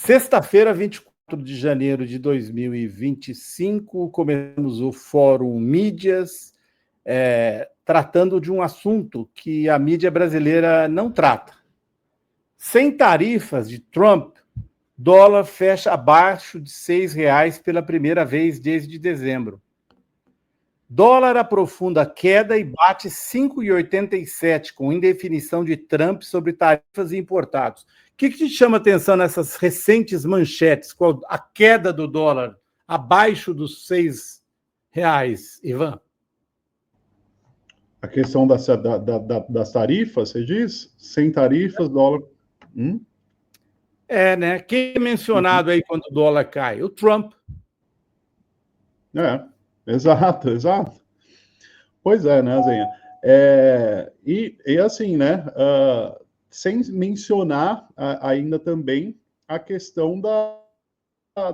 Sexta-feira, 24 de janeiro de 2025, começamos o Fórum Mídias, tratando de um assunto que a mídia brasileira não trata. Sem tarifas de Trump, dólar fecha abaixo de R$6 pela primeira vez desde dezembro. Dólar aprofunda a queda e bate 5,87, com indefinição de Trump sobre tarifas e importados. O que te chama atenção nessas recentes manchetes, com a queda do dólar abaixo dos R$6, Ivan? A questão das tarifas, você diz? Sem tarifas, dólar... né? Quem é mencionado aí quando o dólar cai? O Trump. Exato. Pois é, né, Zenha? E assim, né, sem mencionar ainda também a questão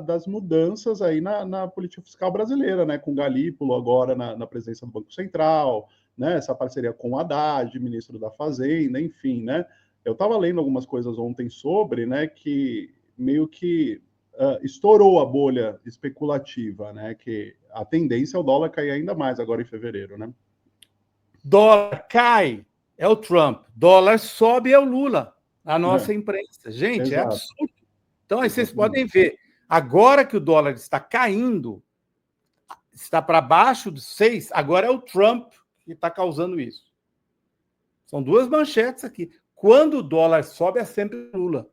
das mudanças aí na política fiscal brasileira, né, com Galípolo agora na presidência do Banco Central, né, essa parceria com o Haddad, ministro da Fazenda, enfim, né? Eu estava lendo algumas coisas ontem sobre, né, que meio que estourou a bolha especulativa, né, que a tendência é o dólar cair ainda mais agora em fevereiro, né? Dólar cai, é o Trump. Dólar sobe, é o Lula, a nossa imprensa. Gente, Exato. É absurdo. Então, aí vocês podem ver, agora que o dólar está caindo, está para baixo dos 6, agora é o Trump que está causando isso. São duas manchetes aqui. Quando o dólar sobe, é sempre o Lula.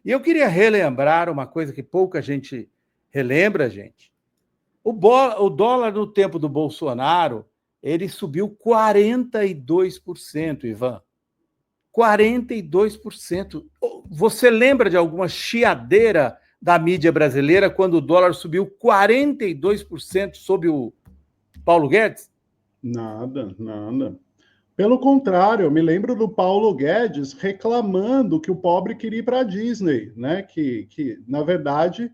E eu queria relembrar uma coisa que pouca gente relembra, gente. O dólar no tempo do Bolsonaro, ele subiu 42%, Ivan. 42%. Você lembra de alguma chiadeira da mídia brasileira quando o dólar subiu 42% sob o Paulo Guedes? Nada. Pelo contrário, eu me lembro do Paulo Guedes reclamando que o pobre queria ir para a Disney, né? Que na verdade,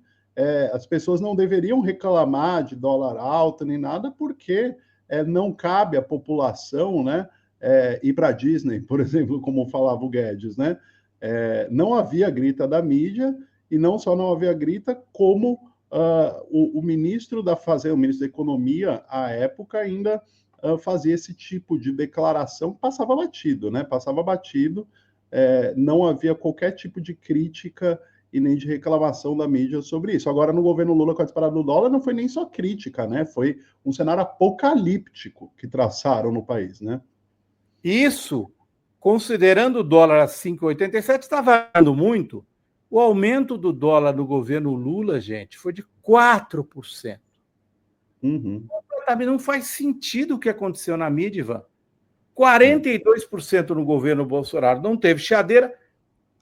as pessoas não deveriam reclamar de dólar alto nem nada, porque não cabe à população, né, ir para a Disney, por exemplo, como falava o Guedes, né? Não havia grita da mídia, e não só não havia grita, como o ministro da Fazenda, o ministro da Economia, à época, ainda fazia esse tipo de declaração que passava batido, né? Passava batido, não havia qualquer tipo de crítica e nem de reclamação da mídia sobre isso. Agora, no governo Lula, com a disparada do dólar, não foi nem só crítica, né? Foi um cenário apocalíptico que traçaram no país, né? Isso, considerando o dólar a 5,87, está valendo muito. O aumento do dólar no governo Lula, gente, foi de 4%. Não faz sentido o que aconteceu na mídia, Ivan. 42% no governo Bolsonaro. Não teve chiadeira.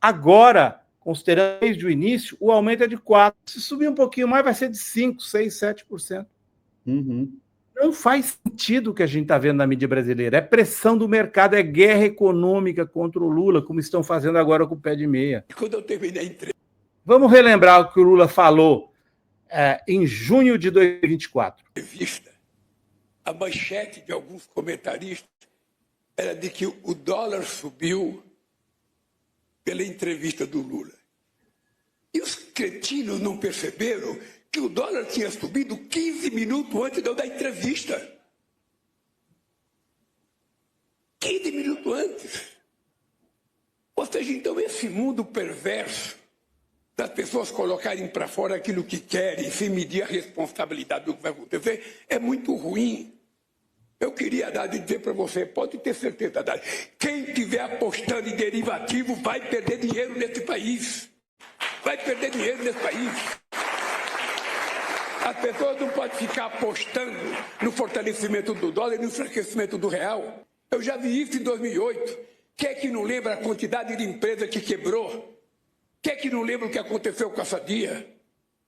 Agora, considerando desde o início, o aumento é de 4%. Se subir um pouquinho mais, vai ser de 5%, 6%, 7%. Não faz sentido o que a gente está vendo na mídia brasileira. É pressão do mercado, é guerra econômica contra o Lula, como estão fazendo agora com o pé de meia. Quando eu terminei a entrevista... Vamos relembrar o que o Lula falou em junho de 2024. A manchete de alguns comentaristas era de que o dólar subiu pela entrevista do Lula. E os cretinos não perceberam que o dólar tinha subido 15 minutos antes de eu dar entrevista. 15 minutos antes. Ou seja, então, esse mundo perverso das pessoas colocarem para fora aquilo que querem, sem medir a responsabilidade do que vai acontecer, é muito ruim. Eu queria, Haddad, dizer para você, pode ter certeza, Haddad, quem estiver apostando em derivativo vai perder dinheiro nesse país. Vai perder dinheiro nesse país. As pessoas não podem ficar apostando no fortalecimento do dólar e no enfraquecimento do real. Eu já vi isso em 2008. Quem é que não lembra a quantidade de empresa que quebrou? Quem é que não lembra o que aconteceu com a Sadia?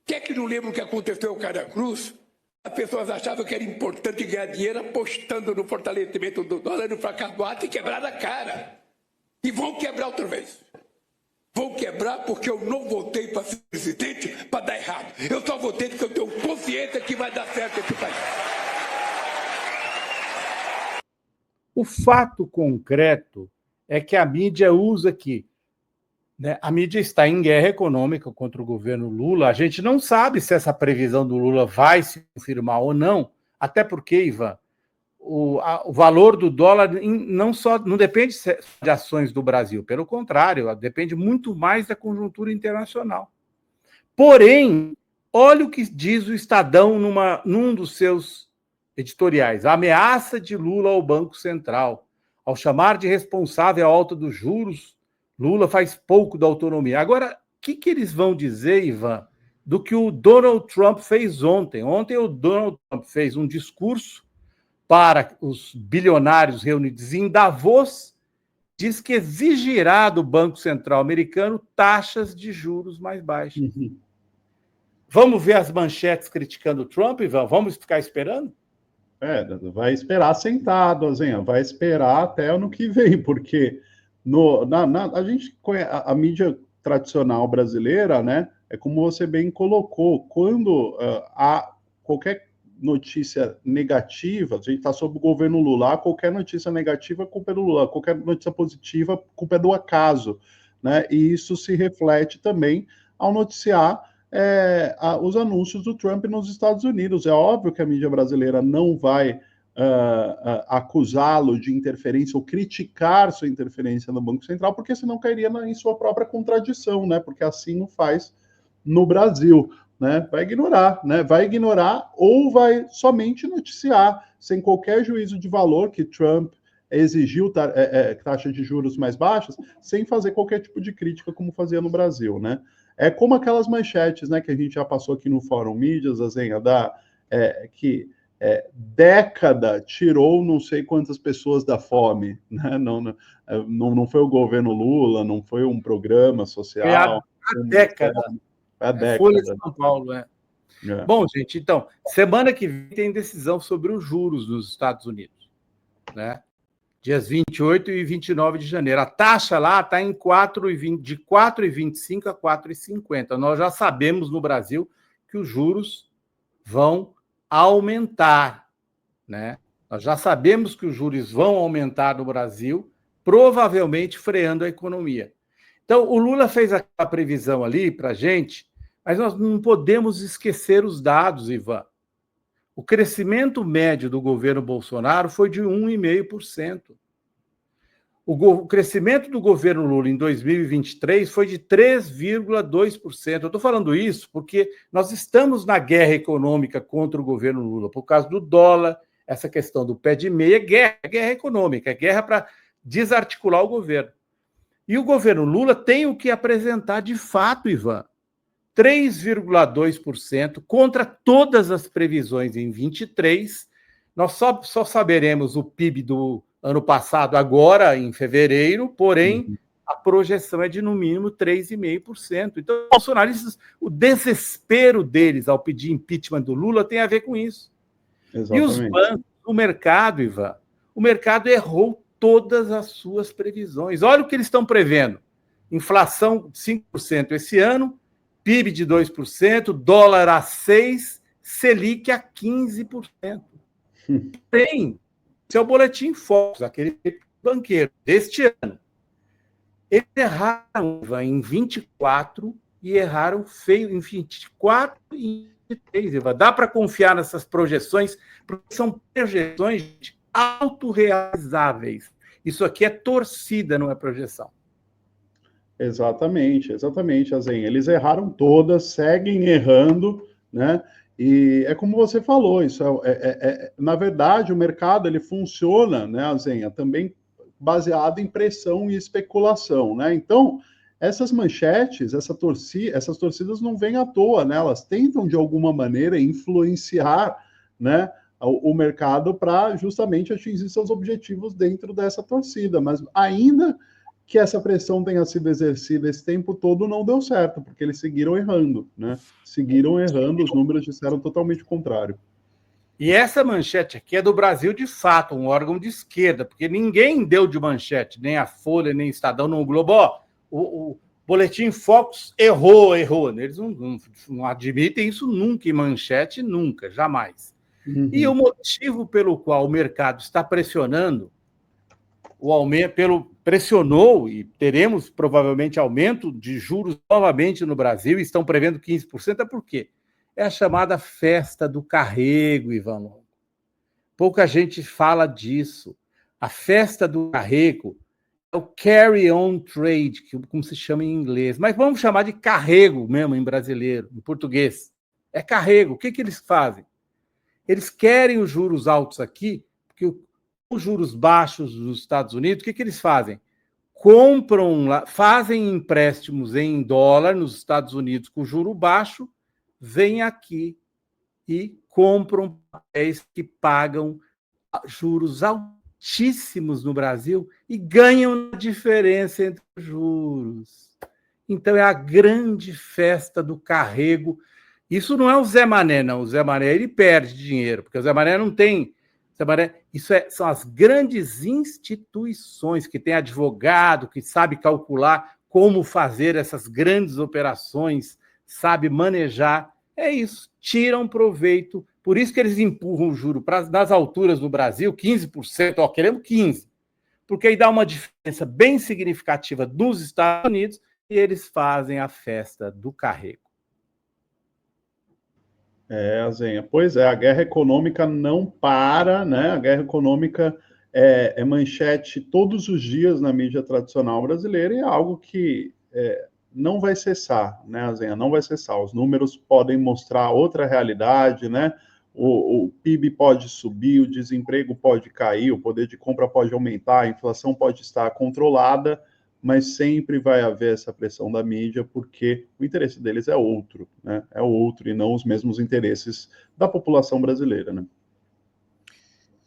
Quem é que não lembra o que aconteceu com a Cara Cruz? As pessoas achavam que era importante ganhar dinheiro apostando no fortalecimento do dólar, no fracasso do ato e quebrar a cara. E vão quebrar outra vez. Vão quebrar porque eu não votei para ser presidente para dar errado. Eu só votei porque eu tenho consciência que vai dar certo esse país. O fato concreto é que a mídia usa que Né? A mídia está em guerra econômica contra o governo Lula. A gente não sabe se essa previsão do Lula vai se confirmar ou não, até porque, Ivan, o valor do dólar não depende de ações do Brasil, pelo contrário, depende muito mais da conjuntura internacional. Porém, olha o que diz o Estadão num dos seus editoriais: a ameaça de Lula ao Banco Central. Ao chamar de responsável a alta dos juros, Lula faz pouco da autonomia. Agora, o que eles vão dizer, Ivan, do que o Donald Trump fez ontem? Ontem o Donald Trump fez um discurso para os bilionários reunidos em Davos, diz que exigirá do Banco Central americano taxas de juros mais baixas. Uhum. Vamos ver as manchetes criticando o Trump, Ivan? Vamos ficar esperando? Vai esperar sentado, Azenha, vai esperar até ano que vem, porque a gente conhece a mídia tradicional brasileira, né? É como você bem colocou, quando há qualquer notícia negativa, a gente está sob o governo Lula, qualquer notícia negativa, a culpa é do Lula, qualquer notícia positiva, a culpa é do acaso, né? E isso se reflete também ao noticiar os anúncios do Trump nos Estados Unidos. É óbvio que a mídia brasileira não vai acusá-lo de interferência ou criticar sua interferência no Banco Central, porque senão cairia em sua própria contradição, né? Porque assim não faz no Brasil, né? Vai ignorar ou vai somente noticiar, sem qualquer juízo de valor, que Trump exigiu taxa de juros mais baixas, sem fazer qualquer tipo de crítica, como fazia no Brasil, né? É como aquelas manchetes, né, que a gente já passou aqui no Fórum Mídias, Azenha, que década tirou não sei quantas pessoas da fome, né? Não foi o governo Lula, não foi um programa social. A década. A década. Folha de São Paulo, Bom, gente, então, semana que vem tem decisão sobre os juros nos Estados Unidos, né? Dias 28 e 29 de janeiro. A taxa lá está em de 4,25 a 4,50. Nós já sabemos no Brasil que os juros vão aumentar, né? Nós já sabemos que os juros vão aumentar no Brasil, provavelmente freando a economia. Então, o Lula fez aquela previsão ali para a gente, mas nós não podemos esquecer os dados, Ivan. O crescimento médio do governo Bolsonaro foi de 1,5%. O crescimento do governo Lula em 2023 foi de 3,2%. Eu estou falando isso porque nós estamos na guerra econômica contra o governo Lula, por causa do dólar, essa questão do pé de meia, guerra econômica, é guerra para desarticular o governo. E o governo Lula tem o que apresentar de fato, Ivan. 3,2% contra todas as previsões em 23. Nós só saberemos o PIB do ano passado agora, em fevereiro, porém, a projeção é de, no mínimo, 3,5%. Então, os bolsonaristas, o desespero deles ao pedir impeachment do Lula tem a ver com isso. Exatamente. E os bancos, o mercado, Ivan, o mercado errou todas as suas previsões. Olha o que eles estão prevendo. Inflação de 5% esse ano, PIB de 2%, dólar a 6%, Selic a 15%. Tem, esse é o Boletim Focus, aquele banqueiro deste ano. Eles erraram em 24 e erraram feio em 24 e 23. Dá para confiar nessas projeções, porque são projeções autorrealizáveis. Isso aqui é torcida, não é projeção. Exatamente, Azenha. Eles erraram todas, seguem errando, né? E é como você falou, isso na verdade, o mercado ele funciona, né, Azenha, também baseado em pressão e especulação, né? Então, essas manchetes, essas torcidas não vêm à toa, né? Elas tentam, de alguma maneira, influenciar, né, o mercado para justamente atingir seus objetivos dentro dessa torcida, mas ainda que essa pressão tenha sido exercida esse tempo todo, não deu certo, porque eles seguiram errando, né? Seguiram errando, os números disseram totalmente o contrário. E essa manchete aqui é do Brasil de fato, um órgão de esquerda, porque ninguém deu de manchete, nem a Folha, nem o Estadão, nem o Globo. O Boletim Focus errou. Eles não admitem isso nunca em manchete, nunca, jamais. Uhum. E o motivo pelo qual o mercado está pressionando o aumento, pressionou, e teremos provavelmente aumento de juros novamente no Brasil, e estão prevendo 15%, é por quê? É a chamada festa do carrego, Ivan Longo. Pouca gente fala disso. A festa do carrego é o carry-on trade, como se chama em inglês, mas vamos chamar de carrego mesmo em brasileiro, em português. É carrego. O que eles fazem? Eles querem os juros altos aqui, porque os juros baixos dos Estados Unidos, o que eles fazem? Compram lá, fazem empréstimos em dólar nos Estados Unidos com juro baixo, vêm aqui e compram papéis que pagam juros altíssimos no Brasil e ganham a diferença entre os juros. Então, é a grande festa do carrego. Isso não é o Zé Mané, não. O Zé Mané ele perde dinheiro, porque o Zé Mané não tem. Zé Mané, são as grandes instituições que têm advogado, que sabe calcular como fazer essas grandes operações, sabe manejar. É isso, tiram proveito. Por isso que eles empurram o juro nas alturas do Brasil, 15%, ó, queremos 15%, porque aí dá uma diferença bem significativa dos Estados Unidos e eles fazem a festa do carrego. Zenha, pois é, a guerra econômica não para, né? A guerra econômica é manchete todos os dias na mídia tradicional brasileira e é algo que não vai cessar, né, Zenha? Não vai cessar. Os números podem mostrar outra realidade, né? O PIB pode subir, o desemprego pode cair, o poder de compra pode aumentar, a inflação pode estar controlada, mas sempre vai haver essa pressão da mídia, porque o interesse deles é outro, né? É outro, e não os mesmos interesses da população brasileira, né?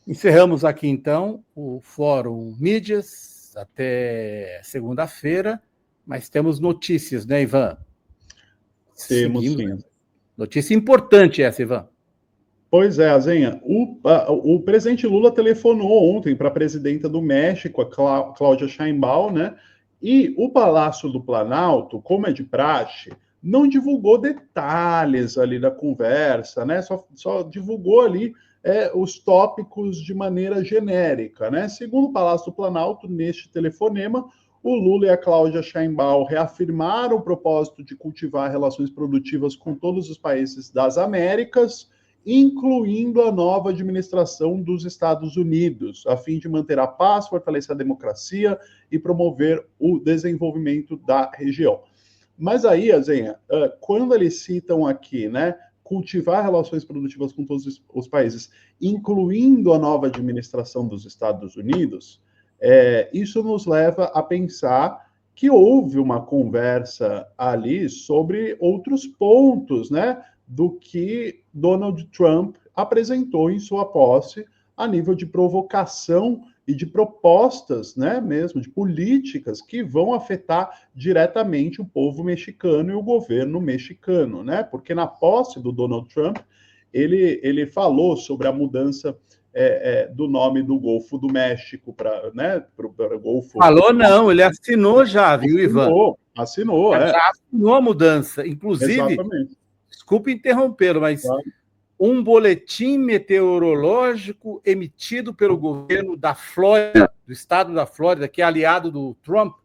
Encerramos aqui, então, o Fórum Mídias até segunda-feira, mas temos notícias, né, Ivan? Temos, sim. Notícia importante essa, Ivan. Pois é, Zenha. O presidente Lula telefonou ontem para a presidenta do México, a Cláudia Sheinbaum, né? E o Palácio do Planalto, como é de praxe, não divulgou detalhes ali da conversa, né? Só divulgou ali os tópicos de maneira genérica, né? Segundo o Palácio do Planalto, neste telefonema, o Lula e a Cláudia Sheinbaum reafirmaram o propósito de cultivar relações produtivas com todos os países das Américas, incluindo a nova administração dos Estados Unidos, a fim de manter a paz, fortalecer a democracia e promover o desenvolvimento da região. Mas aí, Zenha, quando eles citam aqui, né, cultivar relações produtivas com todos os países, incluindo a nova administração dos Estados Unidos, isso nos leva a pensar que houve uma conversa ali sobre outros pontos, né, do que Donald Trump apresentou em sua posse a nível de provocação e de propostas, né, mesmo de políticas que vão afetar diretamente o povo mexicano e o governo mexicano, né? Porque na posse do Donald Trump, ele falou sobre a mudança do nome do Golfo do México para, né, para o Golfo. Falou não, ele assinou já, viu, Ivan? Assinou, já assinou a mudança. Inclusive, exatamente. Desculpe interrompê-lo, mas um boletim meteorológico emitido pelo governo da Flórida, do estado da Flórida, que é aliado do Trump,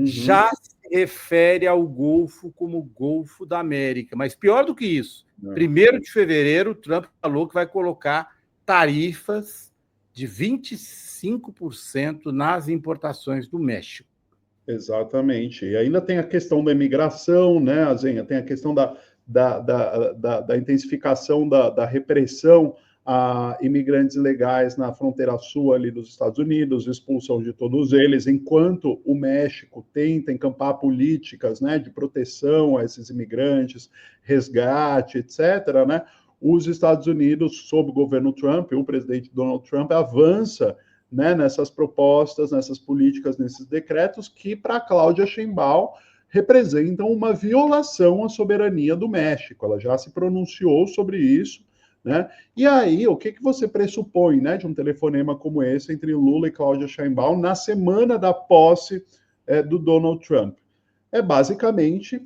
já se refere ao Golfo como Golfo da América. Mas pior do que isso, 1º de fevereiro, o Trump falou que vai colocar tarifas de 25% nas importações do México. Exatamente. E ainda tem a questão da imigração, né, Azenha? Tem a questão da intensificação da repressão a imigrantes ilegais na fronteira sul ali dos Estados Unidos, expulsão de todos eles, enquanto o México tenta encampar políticas, né, de proteção a esses imigrantes, resgate, etc., né, os Estados Unidos, sob o governo Trump, o presidente Donald Trump, avança, né, nessas propostas, nessas políticas, nesses decretos, que para Cláudia Sheinbaum representam uma violação à soberania do México. Ela já se pronunciou sobre isso, né? E aí, o que você pressupõe, né, de um telefonema como esse entre Lula e Cláudia Sheinbaum na semana da posse do Donald Trump? É basicamente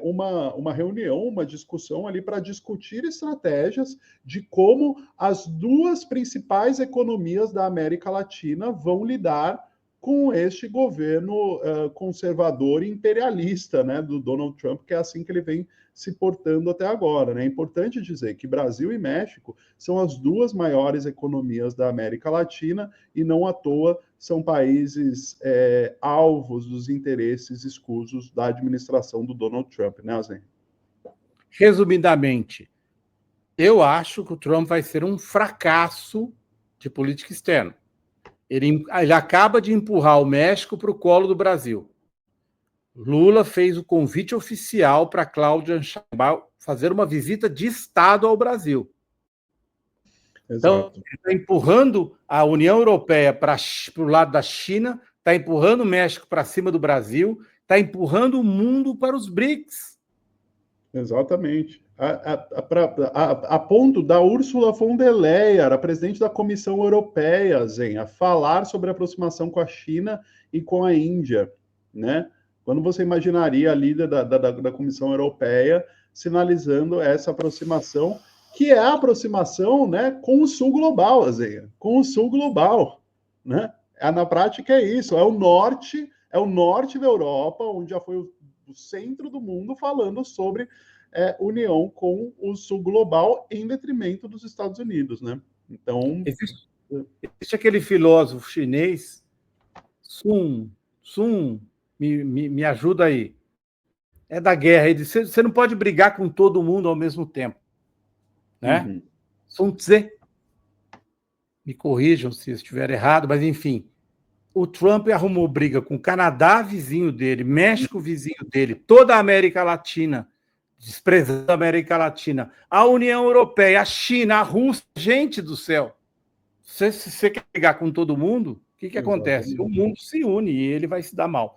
uma reunião, uma discussão ali para discutir estratégias de como as duas principais economias da América Latina vão lidar com este governo conservador e imperialista, né, do Donald Trump, que é assim que ele vem se portando até agora, né? É importante dizer que Brasil e México são as duas maiores economias da América Latina e não à toa são países alvos dos interesses escusos da administração do Donald Trump, né, Zen? Resumidamente, eu acho que o Trump vai ser um fracasso de política externa. Ele acaba de empurrar o México para o colo do Brasil. Lula fez o convite oficial para Cláudia Sheinbaum fazer uma visita de Estado ao Brasil. Então, ele está empurrando a União Europeia para o lado da China, está empurrando o México para cima do Brasil, está empurrando o mundo para os BRICS. Exatamente. A ponto da Ursula von der Leyen, a presidente da Comissão Europeia, Zen, a falar sobre a aproximação com a China e com a Índia, né? Quando você imaginaria a líder da Comissão Europeia sinalizando essa aproximação, que é a aproximação, né, com o Sul global, Zen, com o Sul global, né? Na prática é isso, é o norte da Europa, onde já foi o centro do mundo, falando sobre união com o Sul global em detrimento dos Estados Unidos, né? Então existe aquele filósofo chinês, Sun, me ajuda aí. É da guerra. Ele diz, você não pode brigar com todo mundo ao mesmo tempo, né? Uhum. Sun Tse. Me corrijam se eu estiver errado, mas enfim. O Trump arrumou briga com o Canadá, vizinho dele, México, vizinho dele, toda a América Latina, desprezando a América Latina, a União Europeia, a China, a Rússia. Gente do céu! Se você quer brigar com todo mundo, o que acontece? O mundo se une e ele vai se dar mal.